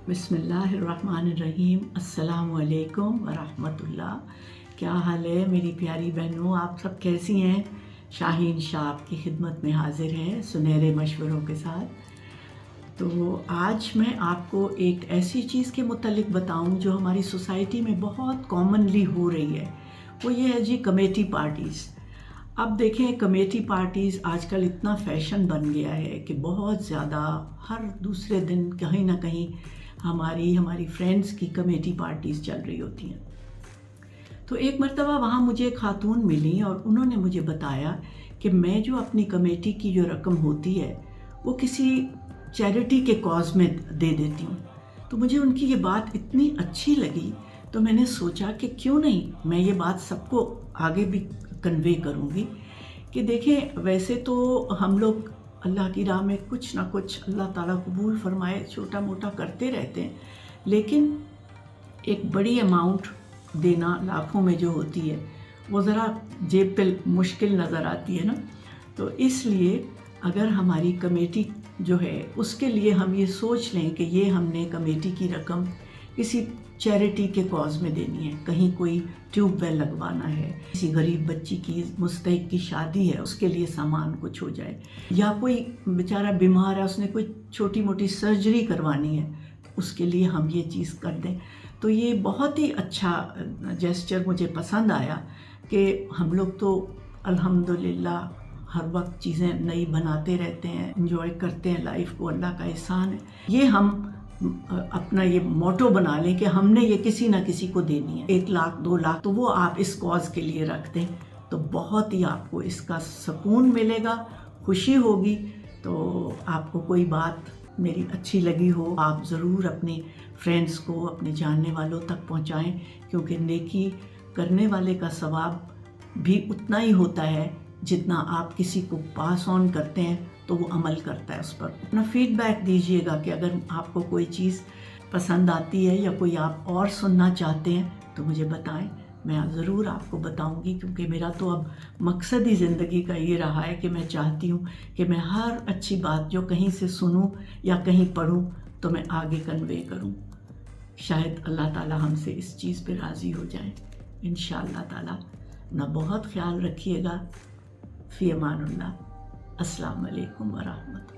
بسم اللہ الرحمن الرحیم۔ السلام علیکم ورحمۃ اللہ۔ کیا حال ہے میری پیاری بہنوں؟ آپ سب کیسی ہیں؟ شاہین شاہ آپ کی خدمت میں حاضر ہے سنہرے مشوروں کے ساتھ۔ تو آج میں آپ کو ایک ایسی چیز کے متعلق بتاؤں جو ہماری سوسائٹی میں بہت کامنلی ہو رہی ہے، وہ یہ ہے کمیٹی پارٹیز۔ اب دیکھیں، کمیٹی پارٹیز آج کل اتنا فیشن بن گیا ہے کہ بہت زیادہ ہر دوسرے دن کہیں نہ کہیں ہماری فرینڈز کی کمیٹی پارٹیز چل رہی ہوتی ہیں۔ تو ایک مرتبہ وہاں مجھے ایک خاتون ملی اور انہوں نے مجھے بتایا کہ میں جو اپنی کمیٹی کی جو رقم ہوتی ہے وہ کسی چیریٹی کے کاز میں دے دیتی ہوں۔ تو مجھے ان کی یہ بات اتنی اچھی لگی، تو میں نے سوچا کہ کیوں نہیں میں یہ بات سب کو آگے بھی کنوے کروں گی کہ دیکھیں، ویسے تو ہم لوگ اللہ کی راہ میں کچھ نہ کچھ اللہ تعالیٰ قبول فرمائے چھوٹا موٹا کرتے رہتے ہیں، لیکن ایک بڑی اماؤنٹ دینا لاکھوں میں جو ہوتی ہے وہ ذرا جیب پہ مشکل نظر آتی ہے نا۔ تو اس لیے اگر ہماری کمیٹی جو ہے اس کے لیے ہم یہ سوچ لیں کہ یہ ہم نے کمیٹی کی رقم کسی چیریٹی کے کاز میں دینی ہے، کہیں کوئی ٹیوب ویل لگوانا ہے، کسی غریب بچی کی مستحق کی شادی ہے اس کے لیے سامان کچھ ہو جائے، یا کوئی بیچارہ بیمار ہے اس نے کوئی چھوٹی موٹی سرجری کروانی ہے، اس کے لیے ہم یہ چیز کر دیں۔ تو یہ بہت ہی اچھا جیسچر مجھے پسند آیا کہ ہم لوگ تو الحمدللہ ہر وقت چیزیں نئی بناتے رہتے ہیں، انجوائے کرتے ہیں لائف کو، اللہ کا احسان ہے۔ یہ ہم اپنا یہ موٹو بنا لیں کہ ہم نے یہ کسی نہ کسی کو دینی ہے، 1 لاکھ 2 لاکھ تو وہ آپ اس کاز کے لیے رکھ دیں، تو بہت ہی آپ کو اس کا سکون ملے گا، خوشی ہوگی۔ تو آپ کو کوئی بات میری اچھی لگی ہو، آپ ضرور اپنے فرینڈز کو، اپنے جاننے والوں تک پہنچائیں، کیونکہ نیکی کرنے والے کا ثواب بھی اتنا ہی ہوتا ہے جتنا آپ کسی کو پاس آن کرتے ہیں تو وہ عمل کرتا ہے اس پر۔ اپنا فیڈ بیک دیجیے گا کہ اگر آپ کو کوئی چیز پسند آتی ہے یا کوئی آپ اور سننا چاہتے ہیں تو مجھے بتائیں، میں ضرور آپ کو بتاؤں گی، کیونکہ میرا تو اب مقصد ہی زندگی کا یہ رہا ہے کہ میں چاہتی ہوں کہ میں ہر اچھی بات جو کہیں سے سنوں یا کہیں پڑھوں تو میں آگے کنوے کروں۔ شاید اللہ تعالیٰ ہم سے اس چیز پہ راضی ہو جائیں انشاءاللہ تعالیٰ۔ اپنا بہت خیال رکھیے گا۔ فی امان اللہ۔ السلام علیکم ورحمۃ اللہ۔